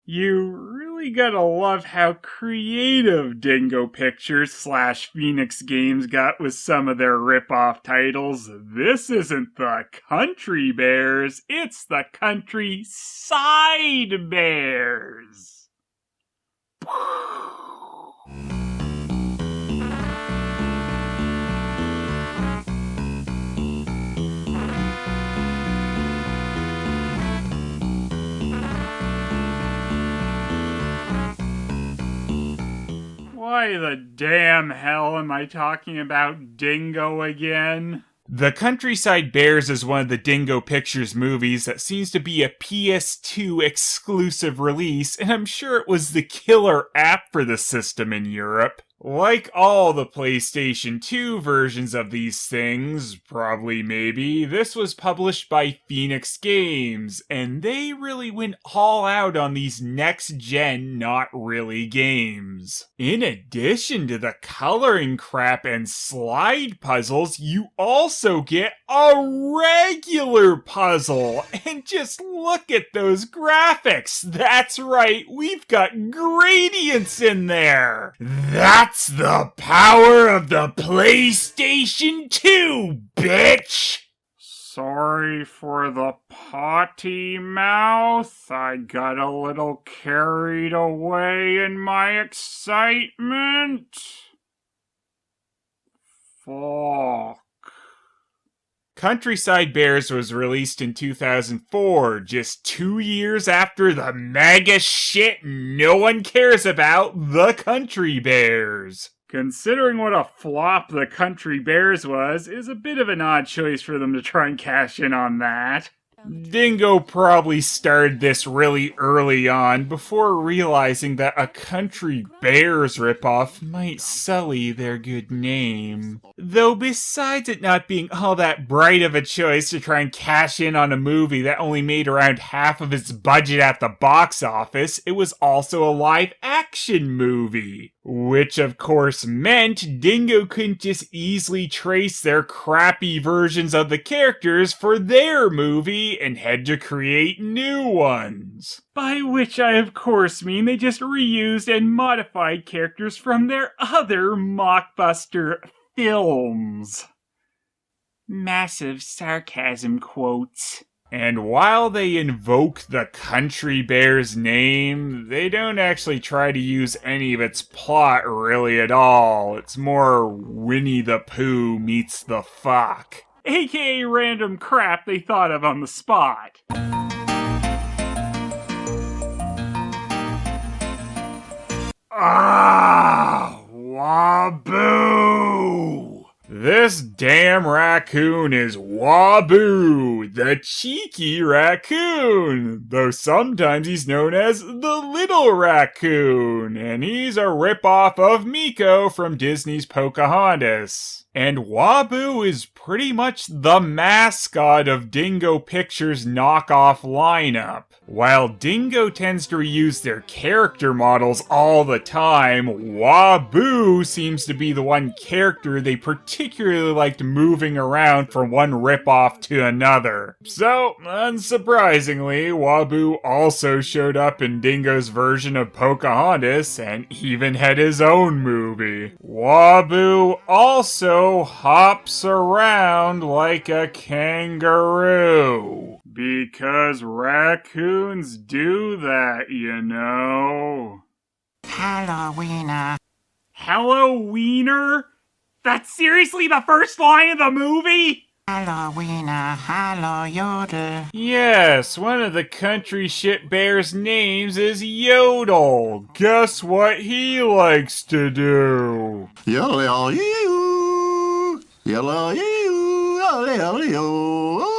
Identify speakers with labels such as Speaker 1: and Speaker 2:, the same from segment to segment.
Speaker 1: You really gotta love how creative Dingo Pictures / Phoenix Games got with some of their rip-off titles. This isn't the Country Bears, it's the Countryside Bears. Why the damn hell am I talking about Dingo again?
Speaker 2: The Countryside Bears is one of the Dingo Pictures movies that seems to be a PS2 exclusive release, and I'm sure it was the killer app for the system in Europe. Like all the PlayStation 2 versions of these things, this was published by Phoenix Games, and they really went all out on these next-gen not really games. In addition to the coloring crap and slide puzzles, you also get a regular puzzle, and just look at those graphics. That's right, we've got gradients in there. That's the power of the PlayStation 2, bitch!
Speaker 1: Sorry for the potty mouth. I got a little carried away in my excitement. Fuck.
Speaker 2: Countryside Bears was released in 2004, just 2 years after the mega shit no one cares about, The Country Bears.
Speaker 1: Considering what a flop The Country Bears was, is a bit of an odd choice for them to try and cash in on that.
Speaker 2: Dingo probably started this really early on before realizing that a Country Bears ripoff might sully their good name. Though besides it not being all that bright of a choice to try and cash in on a movie that only made around half of its budget at the box office, it was also a live action movie. Which of course meant Dingo couldn't just easily trace their crappy versions of the characters for their movie and had to create new ones.
Speaker 1: By which I of course mean they just reused and modified characters from their other mockbuster films. Massive sarcasm quotes.
Speaker 2: And while they invoke the Country Bears name, they don't actually try to use any of its plot really at all. It's more Winnie the Pooh meets the fuck.
Speaker 1: AKA random crap they thought of on the spot.
Speaker 2: Ah, Waboo! This damn raccoon is Waboo, the cheeky raccoon, though sometimes he's known as the little raccoon, and he's a ripoff of Miko from Disney's Pocahontas. And Waboo is pretty much the mascot of Dingo Pictures' knockoff lineup. While Dingo tends to reuse their character models all the time, Waboo seems to be the one character they particularly liked moving around from one ripoff to another. So, unsurprisingly, Waboo also showed up in Dingo's version of Pocahontas and even had his own movie. Waboo also hops around like a kangaroo.
Speaker 1: Because raccoons do that, you know.
Speaker 3: Halloweener.
Speaker 1: Halloweener? That's seriously the first line of the movie?
Speaker 3: Halloweener, hallo yodel.
Speaker 2: Yes, one of the country shit bear's names is Yodel. Guess what he likes to do?
Speaker 4: Yodel, you. Yodel, you. Yodel, you.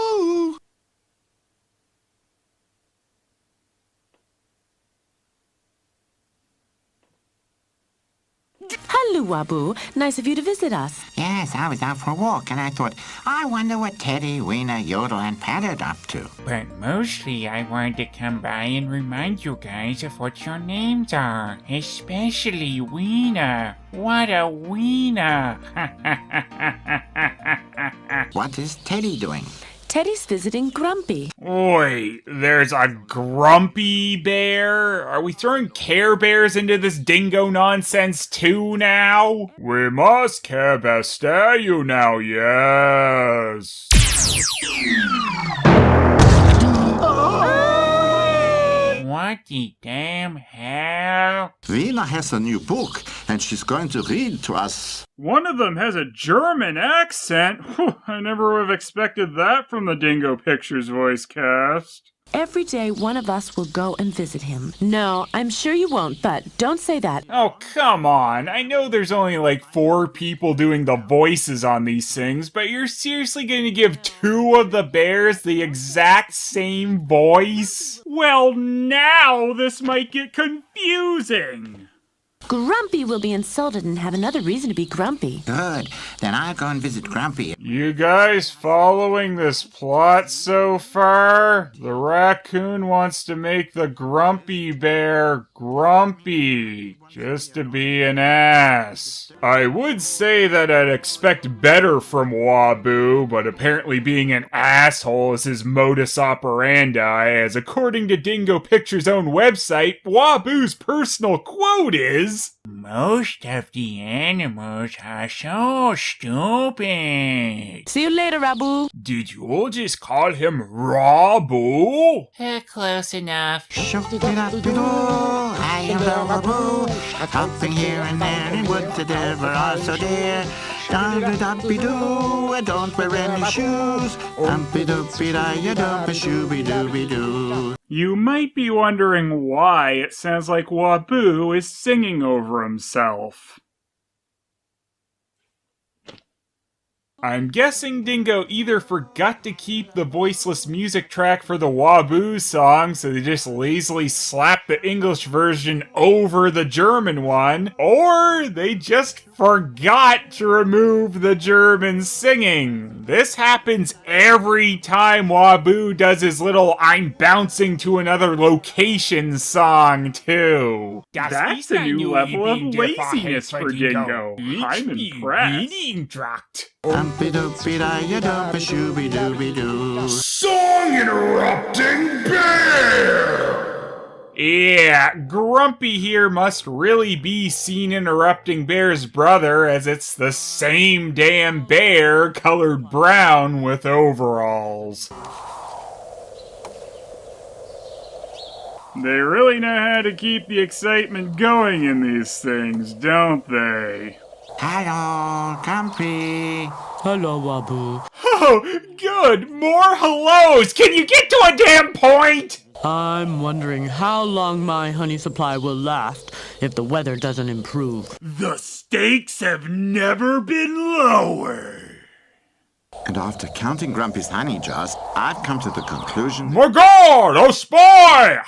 Speaker 5: Hello, Waboo. Nice of you to visit us.
Speaker 3: Yes, I was out for a walk and I thought, I wonder what Teddy, Wiener, Yodel, and Pat are up to.
Speaker 6: But mostly I wanted to come by and remind you guys of what your names are. Especially Wiener. What a wiener!
Speaker 3: What is Teddy doing?
Speaker 5: Teddy's visiting Grumpy.
Speaker 2: Oi, there's a grumpy bear? Are we throwing Care Bears into this dingo nonsense too now? We must care best you now, yes.
Speaker 6: What the damn hell?
Speaker 4: Weena has a new book, and she's going to read to us.
Speaker 1: One of them has a German accent. Whew, I never would have expected that from the Dingo Pictures voice cast.
Speaker 5: Every day, one of us will go and visit him. No, I'm sure you won't, but don't say that.
Speaker 2: Oh, come on. I know there's only like 4 people doing the voices on these things, but you're seriously going to give 2 of the bears the exact same voice?
Speaker 1: Well, now this might get confusing.
Speaker 5: Grumpy will be insulted and have another reason to be grumpy.
Speaker 3: Good. Then I'll go and visit Grumpy.
Speaker 2: You guys following this plot so far? The raccoon wants to make the grumpy bear grumpy, just to be an ass. I would say that I'd expect better from Waboo, but apparently being an asshole is his modus operandi, as according to Dingo Pictures' own website, Waboo's personal quote is,
Speaker 6: Most of the animals are so stupid.
Speaker 5: See you later, Rabu.
Speaker 2: Did you all just call him Raboo?
Speaker 6: Close enough.
Speaker 3: Shoo-dee-da-dee-doo, I am Waboo, hopping here and there in woods that ever are so dear. Da-da-da-dee-doo, I don't wear any shoes. Dumpy-doopy-da-ya-dumpy-shooby-dooby-doo.
Speaker 1: You might be wondering why it sounds like Waboo is singing over himself.
Speaker 2: I'm guessing Dingo either forgot to keep the voiceless music track for the Waboo song, so they just lazily slapped the English version over the German one, or they just forgot to remove the German singing. This happens every time Waboo does his little I'm bouncing to another location song, too.
Speaker 1: That's a new level of laziness for Dingo. I'm impressed.
Speaker 3: Dumpy-doopy-da-ya-dumpy-shooby-dooby-doo.
Speaker 2: Song interrupting bear! Yeah, Grumpy here must really be Scene Interrupting Bear's brother, as it's the same damn bear colored brown with overalls.
Speaker 1: They really know how to keep the excitement going in these things, don't they?
Speaker 3: Hello, Grumpy.
Speaker 5: Hello, Wabu.
Speaker 2: Oh, good! More hellos! Can you get to a damn point?
Speaker 7: I'm wondering how long my honey supply will last if the weather doesn't improve.
Speaker 1: The stakes have never been lower.
Speaker 4: And after counting Grumpy's honey jars, I've come to the conclusion...
Speaker 2: My God, a spy!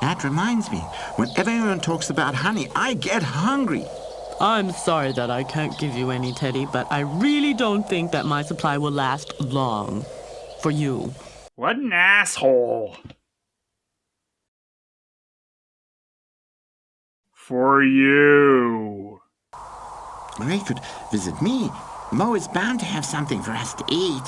Speaker 3: That reminds me, whenever anyone talks about honey, I get hungry.
Speaker 7: I'm sorry that I can't give you any, Teddy, but I really don't think that my supply will last long. For you.
Speaker 1: What an asshole. For you.
Speaker 3: Ray could visit me. Mo is bound to have something for us to eat.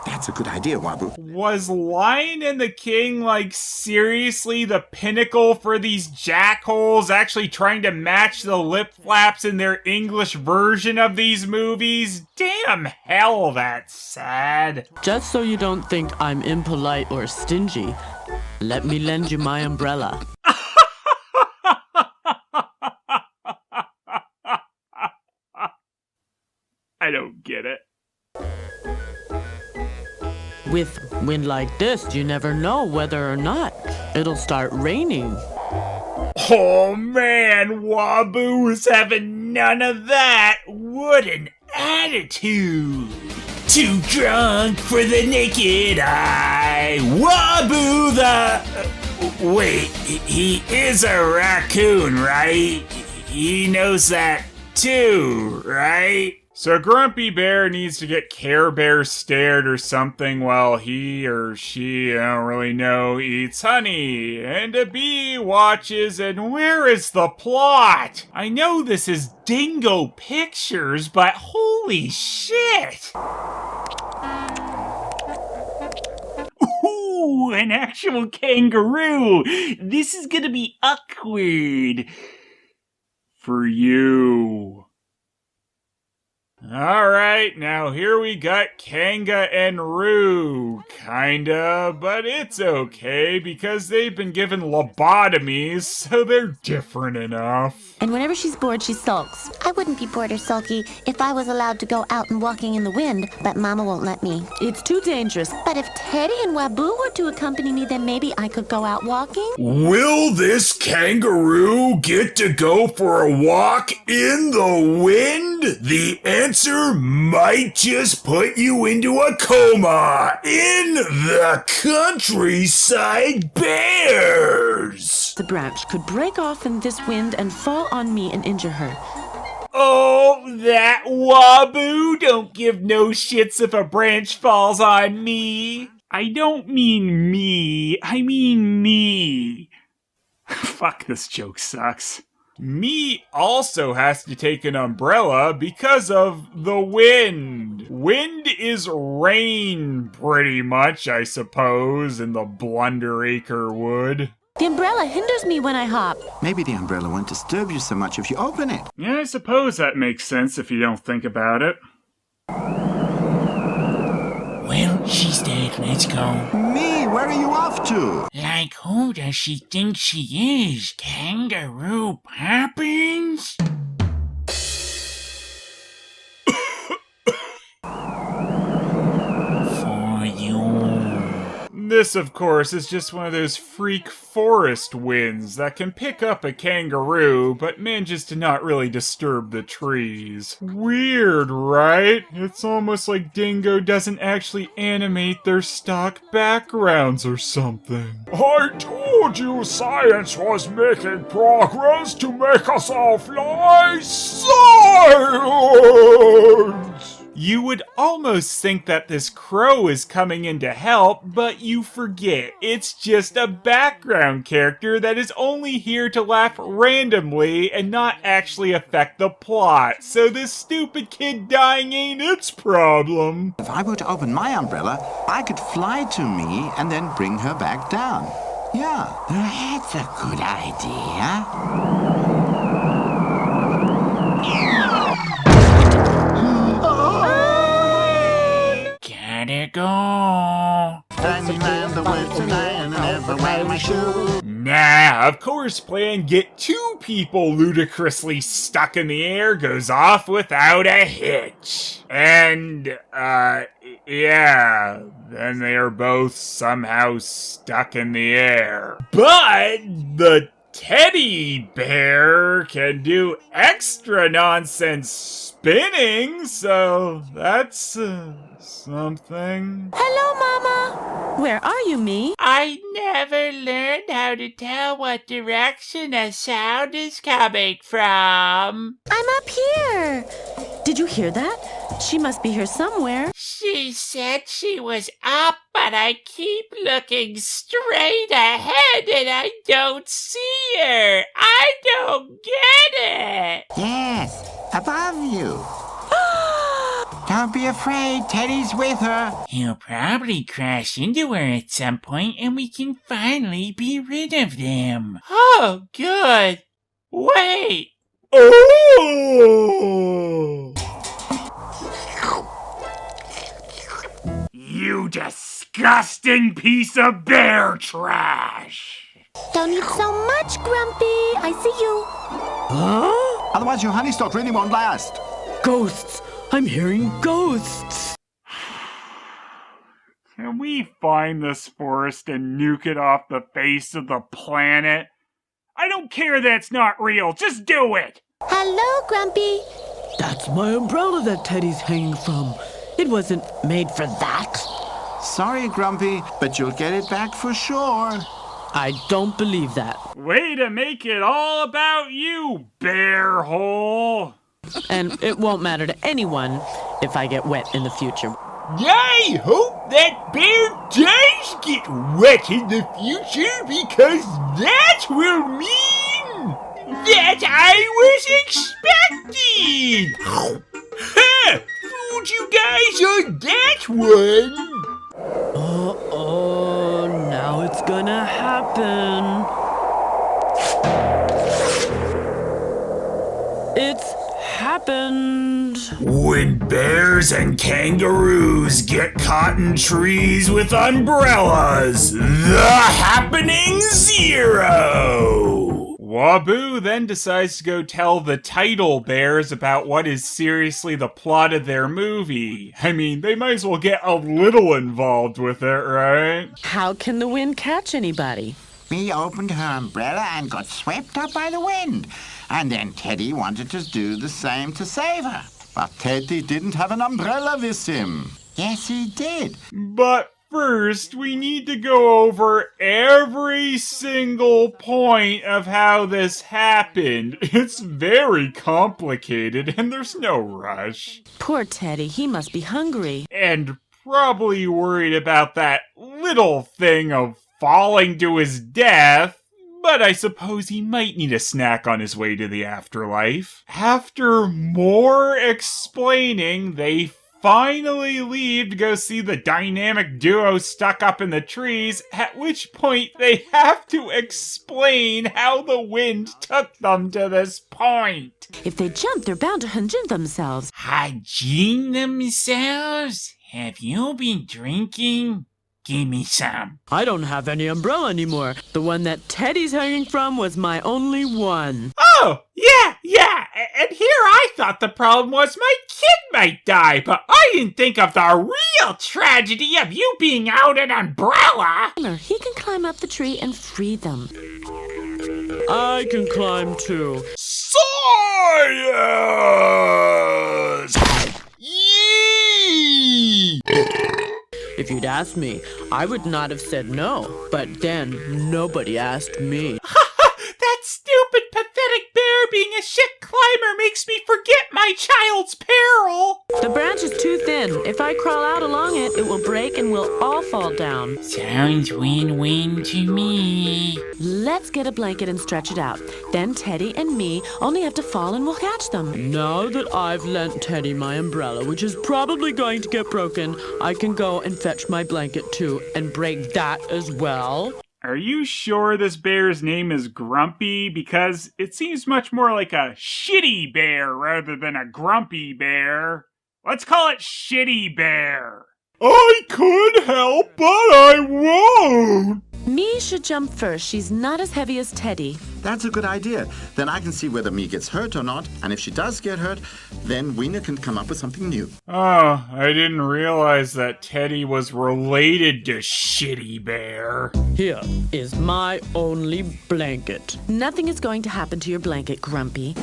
Speaker 3: That's a good idea, Waboo.
Speaker 2: Was Lion and the King, like, seriously the pinnacle for these jackholes, actually trying to match the lip flaps in their English version of these movies? Damn hell, that's sad.
Speaker 7: Just so you don't think I'm impolite or stingy, let me lend you my umbrella.
Speaker 1: I don't get it.
Speaker 7: With wind like this, you never know whether or not it'll start raining.
Speaker 2: Oh man, Waboo's having none of that. What an attitude. Too drunk for the naked eye. Waboo the... wait, he is a raccoon, right? He knows that too, right? So Grumpy Bear needs to get Care Bear stared or something while he or she, I don't really know, eats honey. And a bee watches, and where is the plot? I know this is Dingo Pictures, but holy shit!
Speaker 1: Ooh, an actual kangaroo! This is gonna be awkward. For you.
Speaker 2: Alright, now here we got Kanga and Roo. Kinda, but it's okay because they've been given lobotomies, so they're different enough.
Speaker 5: And whenever she's bored, she sulks.
Speaker 8: I wouldn't be bored or sulky if I was allowed to go out and walking in the wind, but Mama won't let me.
Speaker 5: It's too dangerous.
Speaker 8: But if Teddy and Waboo were to accompany me, then maybe I could go out walking?
Speaker 9: Will this kangaroo get to go for a walk in the wind? The answer might just put you into a coma in the countryside bears.
Speaker 5: The branch could break off in this wind and fall on me and injure her.
Speaker 1: Oh, that Waboo don't give no shits if a branch falls on me. I don't mean me, I mean me. Fuck, this joke sucks.
Speaker 2: Me also has to take an umbrella because of the wind. Wind is rain, pretty much, I suppose, in the Blunderacre wood.
Speaker 5: The umbrella hinders me when I hop.
Speaker 4: Maybe the umbrella won't disturb you so much if you open it.
Speaker 1: Yeah, I suppose that makes sense if you don't think about it.
Speaker 6: Well, she's dead. Let's go.
Speaker 4: Me, where are you off to?
Speaker 6: Like, who does she think she is? Kangaroo Poppins? For you.
Speaker 2: This, of course, is just one of those freak forest winds that can pick up a kangaroo, but manages to not really disturb the trees. Weird, right? It's almost like Dingo doesn't actually animate their stock backgrounds or something.
Speaker 9: I told you science was making progress to make us all fly. Science!
Speaker 2: You would almost think that this crow is coming in to help, but you forget. It's just a background character that is only here to laugh randomly and not actually affect the plot. So this stupid kid dying ain't its problem.
Speaker 4: If I were to open my umbrella, I could fly to me and then bring her back down. Yeah, that's a good idea.
Speaker 6: Gotta go.
Speaker 2: Nah, of course plan get two people ludicrously stuck in the air goes off without a hitch. And, yeah, then they are both somehow stuck in the air. But the teddy bear can do extra nonsense spinning, so that's, something.
Speaker 5: Hello, Mama. Where are you, me?
Speaker 6: I never learned how to tell what direction a sound is coming from.
Speaker 8: I'm up here.
Speaker 5: Did you hear that? She must be here somewhere.
Speaker 6: She said she was up, but I keep looking straight ahead and I don't see her. I don't get it.
Speaker 4: Yes, above you. Don't be afraid, Teddy's with her.
Speaker 6: He'll probably crash into her at some point and we can finally be rid of them. Oh, good. Wait.
Speaker 2: Oh!
Speaker 1: You disgusting piece of bear trash!
Speaker 8: Don't eat so much, Grumpy. I see you.
Speaker 7: Huh?
Speaker 4: Otherwise your honey stock really won't last.
Speaker 7: Ghosts! I'm hearing ghosts!
Speaker 1: Can we find this forest and nuke it off the face of the planet? I don't care that it's not real, just do it!
Speaker 8: Hello, Grumpy.
Speaker 7: That's my umbrella that Teddy's hanging from. It wasn't made for that.
Speaker 4: Sorry, Grumpy, but you'll get it back for sure.
Speaker 7: I don't believe that.
Speaker 1: Way to make it all about you, bear hole!
Speaker 7: And it won't matter to anyone if I get wet in the future.
Speaker 9: I hope that bear does get wet in the future because that will mean that I was expecting. Ha! Fooled you guys on that one.
Speaker 7: Oh gonna happen. It's happened.
Speaker 9: When bears and kangaroos get caught in trees with umbrellas, the happening zero!
Speaker 2: Waboo then decides to go tell the title bears about what is seriously the plot of their movie. I mean, they might as well get a little involved with it, right?
Speaker 5: How can the wind catch anybody?
Speaker 4: Me opened her umbrella and got swept up by the wind. And then Teddy wanted to do the same to save her. But Teddy didn't have an umbrella with him. Yes, he did.
Speaker 2: But first, we need to go over every single point of how this happened. It's very complicated, and there's no rush.
Speaker 5: Poor Teddy, he must be hungry.
Speaker 2: And probably worried about that little thing of falling to his death. But I suppose he might need a snack on his way to the afterlife. After more explaining, they finally leave to go see the dynamic duo stuck up in the trees, at which point they have to explain how the wind took them to this point.
Speaker 5: If they jump, they're bound to hinge themselves.
Speaker 6: Hygiene themselves? Have you been drinking? Give me some.
Speaker 7: I don't have any umbrella anymore. The one that Teddy's hanging from was my only one.
Speaker 1: Oh, yeah. And here I thought the problem was my kid might die, but I didn't think of the real tragedy of you being out an umbrella.
Speaker 5: He can climb up the tree and free them.
Speaker 7: I can climb too.
Speaker 9: Science! Yee!
Speaker 7: If you'd asked me, I would not have said no. But then, nobody asked me.
Speaker 1: That stupid, pathetic bear being a shit climber makes me forget my child's peril.
Speaker 5: The branch is too thin. If I crawl out along it, it will break and we'll all fall down.
Speaker 6: Sounds win-win to me.
Speaker 5: Let's get a blanket and stretch it out. Then Teddy and me only have to fall and we'll catch them.
Speaker 7: Now that I've lent Teddy my umbrella, which is probably going to get broken, I can go and fetch my blanket too and break that as well.
Speaker 1: Are you sure this bear's name is Grumpy? Because it seems much more like a shitty bear rather than a grumpy bear. Let's call it Shitty Bear.
Speaker 2: I could help, but I won't.
Speaker 5: Me should jump first. She's not as heavy as Teddy.
Speaker 4: That's a good idea. Then I can see whether me gets hurt or not. And if she does get hurt, then Wiener can come up with something new.
Speaker 2: Oh, I didn't realize that Teddy was related to Shitty Bear.
Speaker 7: Here is my only blanket.
Speaker 5: Nothing is going to happen to your blanket, Grumpy.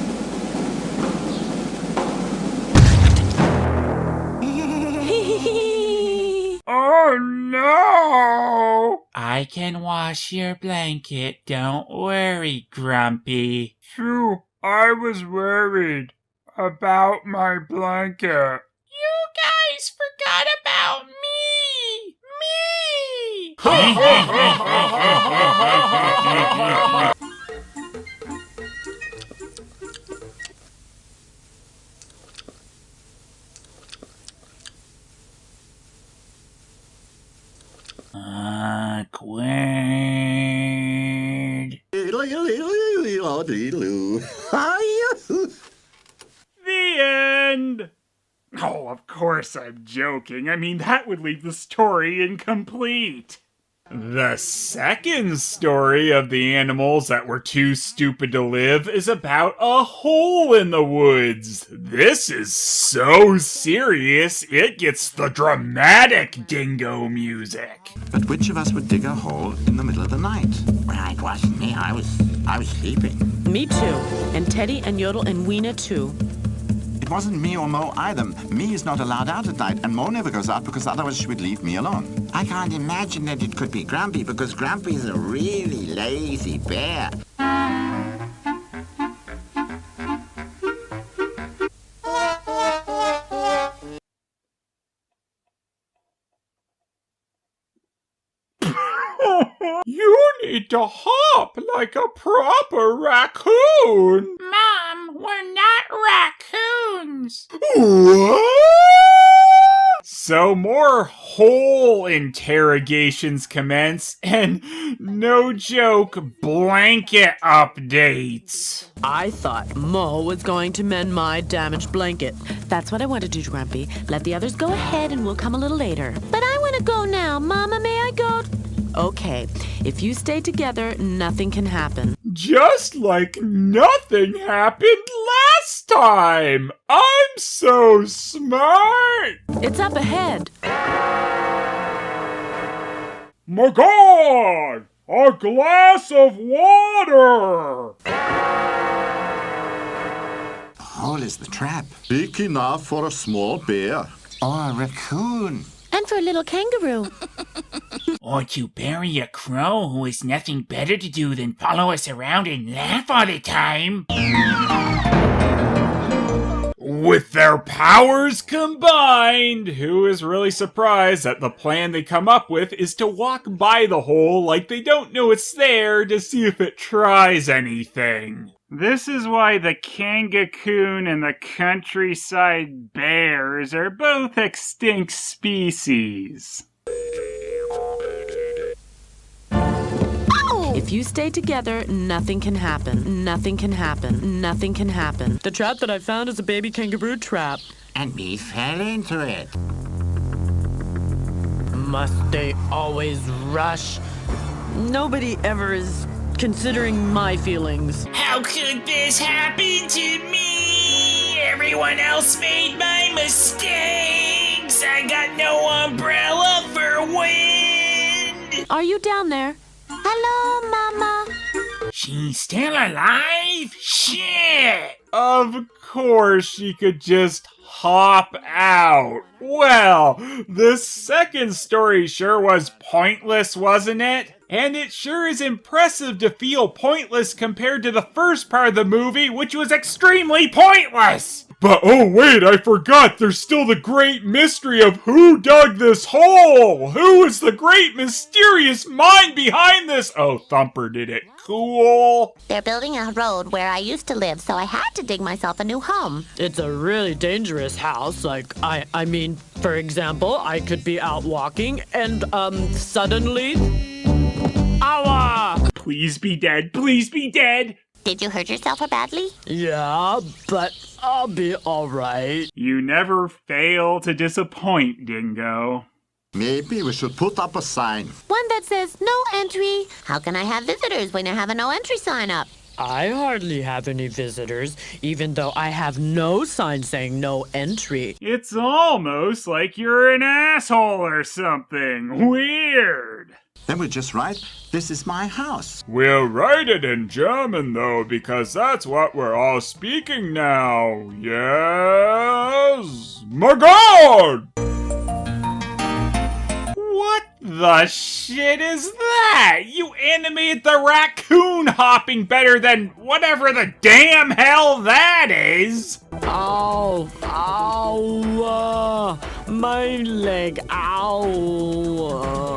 Speaker 1: Oh no!
Speaker 6: I can wash your blanket, don't worry, Grumpy.
Speaker 1: Phew, I was worried about my blanket.
Speaker 6: You guys forgot about me! Awkward.
Speaker 1: The end! Oh, of course I'm joking. I mean, that would leave the story incomplete.
Speaker 2: The second story of the animals that were too stupid to live is about a hole in the woods. This is so serious, it gets the dramatic dingo music.
Speaker 4: But which of us would dig a hole in the middle of the night?
Speaker 3: Well, it wasn't me. I was sleeping.
Speaker 5: Me too. And Teddy and Yodel and Weena too.
Speaker 4: It wasn't me or Mo either. Me is not allowed out at night, and Mo never goes out because otherwise she would leave me alone.
Speaker 3: I can't imagine that it could be Grumpy because Grumpy is a really lazy bear.
Speaker 1: You need to hop like a proper raccoon.
Speaker 6: Mom, we're not raccoons.
Speaker 2: What? So more whole interrogations commence, and no joke, blanket updates.
Speaker 7: I thought Mo was going to mend my damaged blanket.
Speaker 5: That's what I want to do, Grumpy. Let the others go ahead and we'll come a little later.
Speaker 8: But I want to go now. Mama, may I go?
Speaker 5: Okay, if you stay together, nothing can happen.
Speaker 2: Just like nothing happened last time! I'm so smart!
Speaker 5: It's up ahead.
Speaker 2: My God! A glass of water!
Speaker 4: The hole is the trap. Big enough for a small bear. Or a raccoon.
Speaker 8: And for a little kangaroo.
Speaker 6: Or to bury a crow who has nothing better to do than follow us around and laugh all the time.
Speaker 2: With their powers combined, who is really surprised that the plan they come up with is to walk by the hole like they don't know it's there to see if it tries anything?
Speaker 1: This is why the kangacoon and the countryside bears are both extinct species.
Speaker 5: If you stay together, nothing can happen. Nothing can happen. Nothing can happen.
Speaker 7: The trap that I found is a baby kangaroo trap.
Speaker 4: And we fell into it.
Speaker 7: Must they always rush? Nobody ever is considering my feelings.
Speaker 6: How could this happen to me? Everyone else made my mistakes. I got no umbrella for wind.
Speaker 5: Are you down there?
Speaker 8: Hello, Mama.
Speaker 6: She's still alive? Shit!
Speaker 2: Of course she could just hop out. Well, this second story sure was pointless, wasn't it? And it sure is impressive to feel pointless compared to the first part of the movie, which was extremely pointless! But oh wait, I forgot, there's still the great mystery of who dug this hole! Who is the great mysterious mind behind this? Oh, Thumper did it cool!
Speaker 8: They're building a road where I used to live, so I had to dig myself a new home.
Speaker 7: It's a really dangerous house. I mean, for example, I could be out walking and, suddenly... Awa!
Speaker 1: Please be dead. Please be dead.
Speaker 8: Did you hurt yourself badly?
Speaker 7: Yeah, but I'll be alright.
Speaker 1: You never fail to disappoint, Dingo.
Speaker 4: Maybe we should put up a sign.
Speaker 8: One that says no entry. How can I have visitors when I have a no entry sign up?
Speaker 7: I hardly have any visitors, even though I have no sign saying no entry.
Speaker 1: It's almost like you're an asshole or something. Weird.
Speaker 4: Then we just write, "This is my house."
Speaker 2: We'll write it in German, though, because that's what we're all speaking now. Yes? My God! What the shit is that? You animated the raccoon hopping better than whatever the damn hell that is!
Speaker 7: Ow! Ow! My leg! Ow!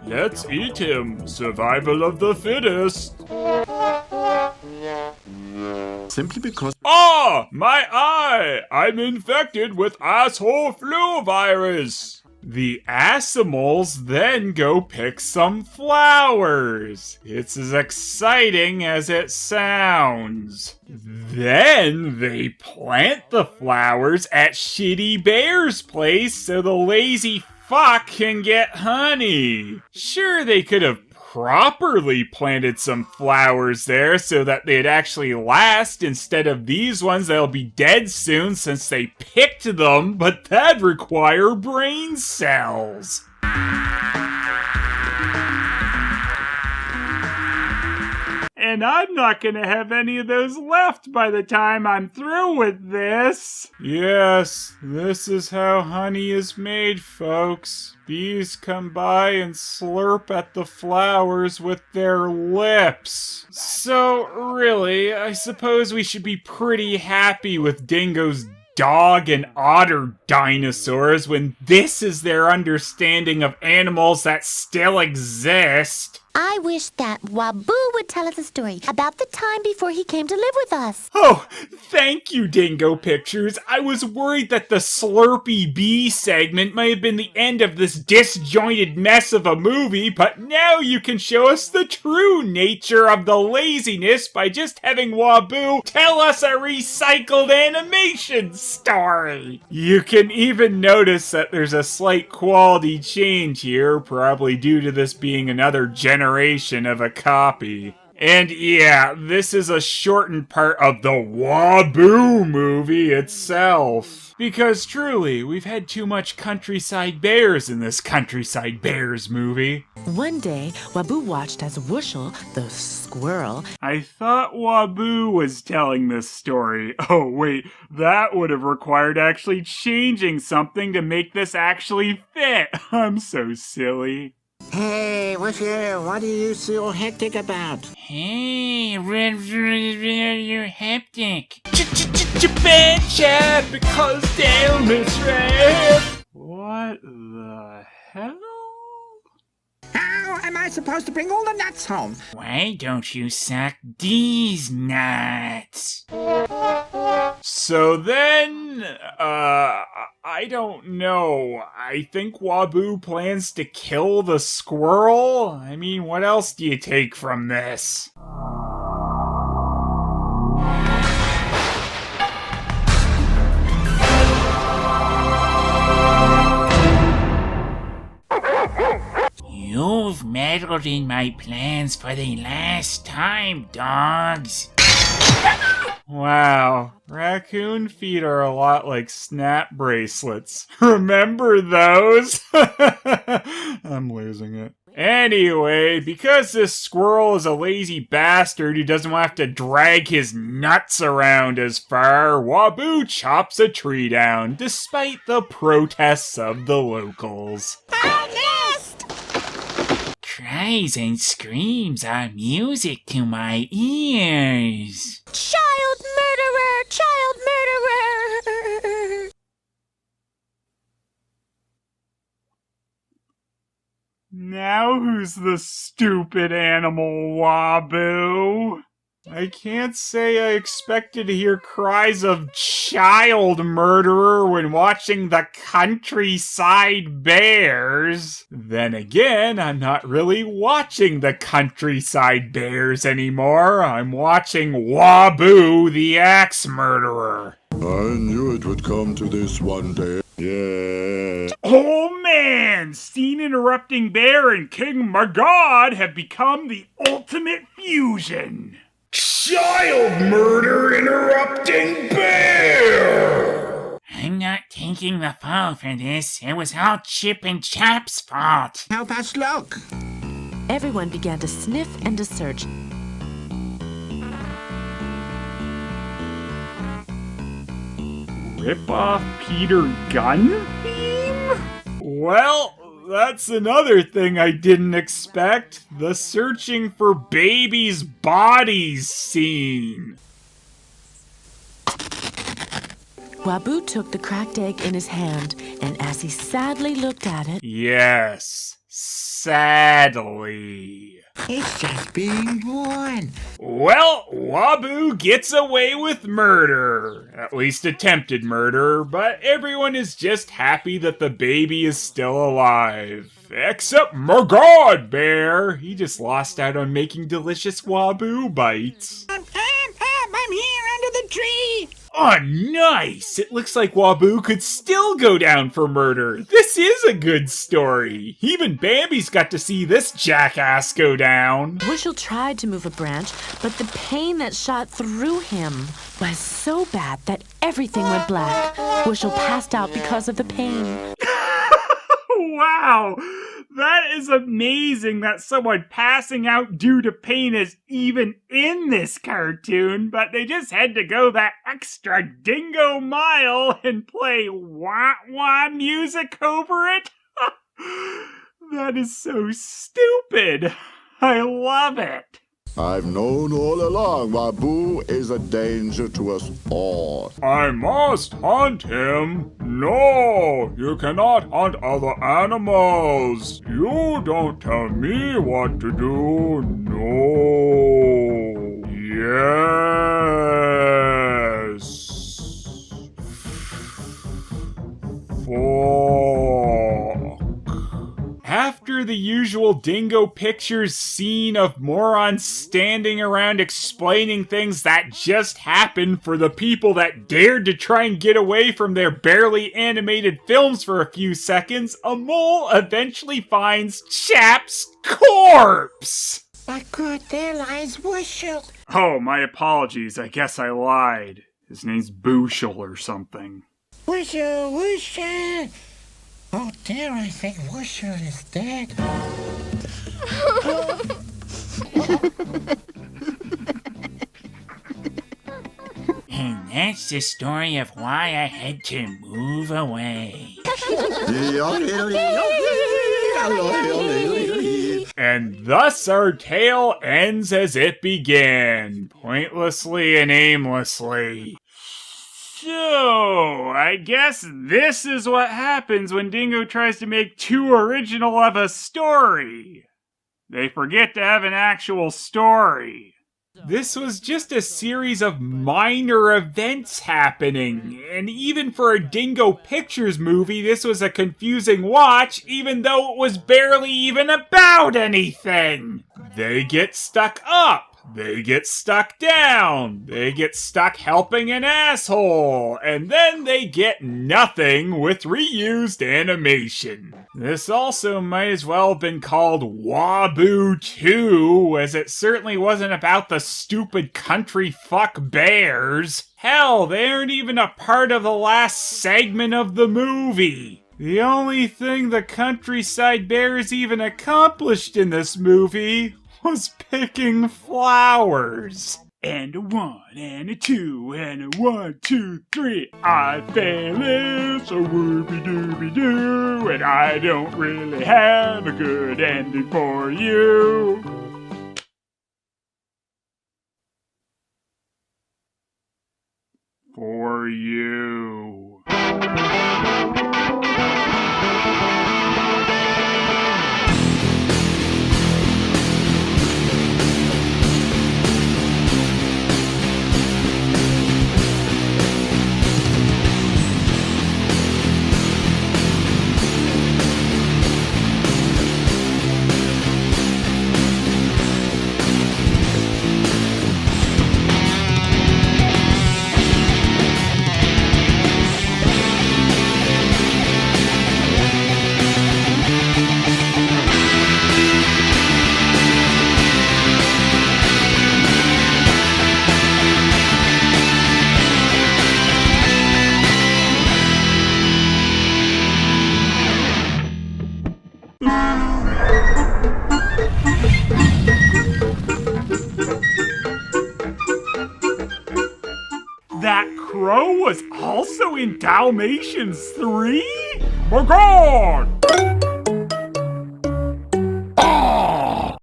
Speaker 2: Let's eat him. Survival of the fittest.
Speaker 4: Simply because...
Speaker 2: Ah! My eye! I'm infected with asshole flu virus! The Asimals then go pick some flowers. It's as exciting as it sounds. Then they plant the flowers at Shitty Bear's place so the lazy fuck can get honey. Sure, they could have properly planted some flowers there so that they'd actually last instead of these ones that'll be dead soon since they picked them, but that'd require brain cells.
Speaker 1: And I'm not gonna have any of those left by the time I'm through with this.
Speaker 2: Yes, this is how honey is made, folks. Bees come by and slurp at the flowers with their lips. So, really, I suppose we should be pretty happy with Dingo's dog and otter dinosaurs when this is their understanding of animals that still exist.
Speaker 8: I wish that Waboo would tell us a story about the time before he came to live with us.
Speaker 1: Oh, thank you, Dingo Pictures. I was worried that the Slurpy Bee segment might have been the end of this disjointed mess of a movie, but now you can show us the true nature of the laziness by just having Waboo tell us a recycled animation story. You can even notice that there's a slight quality change here, probably due to this being another generation of a copy. And yeah, this is a shortened part of the Waboo movie itself. Because truly, we've had too much countryside bears in this Countryside Bears movie.
Speaker 5: One day, Waboo watched as Whooshel, the squirrel...
Speaker 1: I thought Waboo was telling this story. Oh wait, that would have required actually changing something to make this actually fit. I'm so silly.
Speaker 3: Hey, Whisher, what are you so hectic about?
Speaker 6: Hey, you're hectic.
Speaker 1: Japan chat because damn it's red. What the hell?
Speaker 3: How am I supposed to bring all the nuts home?
Speaker 6: Why don't you suck these nuts?
Speaker 1: So then, I don't know. I think Waboo plans to kill the squirrel? I mean, what else do you take from this?
Speaker 6: You've meddled in my plans for the last time, dogs.
Speaker 1: Wow, raccoon feet are a lot like snap bracelets. Remember those? I'm losing it. Anyway, because this squirrel is a lazy bastard who doesn't want to have to drag his nuts around as far, Waboo chops a tree down, despite the protests of the locals.
Speaker 6: Cries and screams are music to my ears.
Speaker 8: Child murderer! Child murderer!
Speaker 1: Now who's the stupid animal, Waboo? I can't say I expected to hear cries of child murderer when watching the Countryside Bears. Then again, I'm not really watching the Countryside Bears anymore. I'm watching Waboo the Axe Murderer.
Speaker 10: I knew it would come to this one day. Yeah.
Speaker 1: Oh man! Scene Interrupting Bear and King Magod have become the ultimate fusion.
Speaker 9: Child murder interrupting bear!
Speaker 6: I'm not taking the fall for this. It was all Chip and Chap's fault.
Speaker 3: Help us look.
Speaker 5: Everyone began to sniff and to search.
Speaker 1: Rip off Peter Gunn theme? Well, that's another thing I didn't expect. The searching for babies' bodies scene.
Speaker 5: Waboo took the cracked egg in his hand, and as he sadly looked at it...
Speaker 1: Yes, sadly.
Speaker 3: It's just being born.
Speaker 1: Well, Waboo gets away with murder. At least attempted murder, but everyone is just happy that the baby is still alive. Except Magod Bear. He just lost out on making delicious Waboo bites.
Speaker 3: I'm here under the tree.
Speaker 1: Oh, nice! It looks like Waboo could still go down for murder. This is a good story. Even Bambi's got to see this jackass go down.
Speaker 5: Whooshel tried to move a branch, but the pain that shot through him was so bad that everything went black. Whooshel passed out because of the pain.
Speaker 1: Wow! That is amazing that someone passing out due to pain is even in this cartoon, but they just had to go that extra dingo mile and play wah-wah music over it? That is so stupid. I love it.
Speaker 10: I've known all along Waboo is a danger to us all.
Speaker 2: I must hunt him. No, you cannot hunt other animals. You don't tell me what to do. No. Yes. After the usual Dingo Pictures scene of morons standing around explaining things that just happened for the people that dared to try and get away from their barely animated films for a few seconds, a mole eventually finds Chap's corpse!
Speaker 3: But good, there lies Wushel.
Speaker 1: Oh, my apologies. I guess I lied. His name's Booshel or something.
Speaker 3: Wushel, Wushel. Oh dear, I think Wushel is dead.
Speaker 6: And that's the story of why I had to move away.
Speaker 2: And thus our tale ends as it began, pointlessly and aimlessly.
Speaker 1: So, I guess this is what happens when Dingo tries to make too original of a story. They forget to have an actual story.
Speaker 2: This was just a series of minor events happening, and even for a Dingo Pictures movie, this was a confusing watch, even though it was barely even about anything. They get stuck up. They get stuck down, they get stuck helping an asshole, and then they get nothing with reused animation. This also might as well have been called Waboo 2, as it certainly wasn't about the stupid country fuck bears. Hell, they aren't even a part of the last segment of the movie. The only thing the countryside bears even accomplished in this movie was picking flowers.
Speaker 1: And a 1, and a 2, and a 1, 2, 3. I Phelous, a whoopie-doobie-doo, and I don't really have a good ending for you. For you. That crow was also in Dalmatians 3? My God!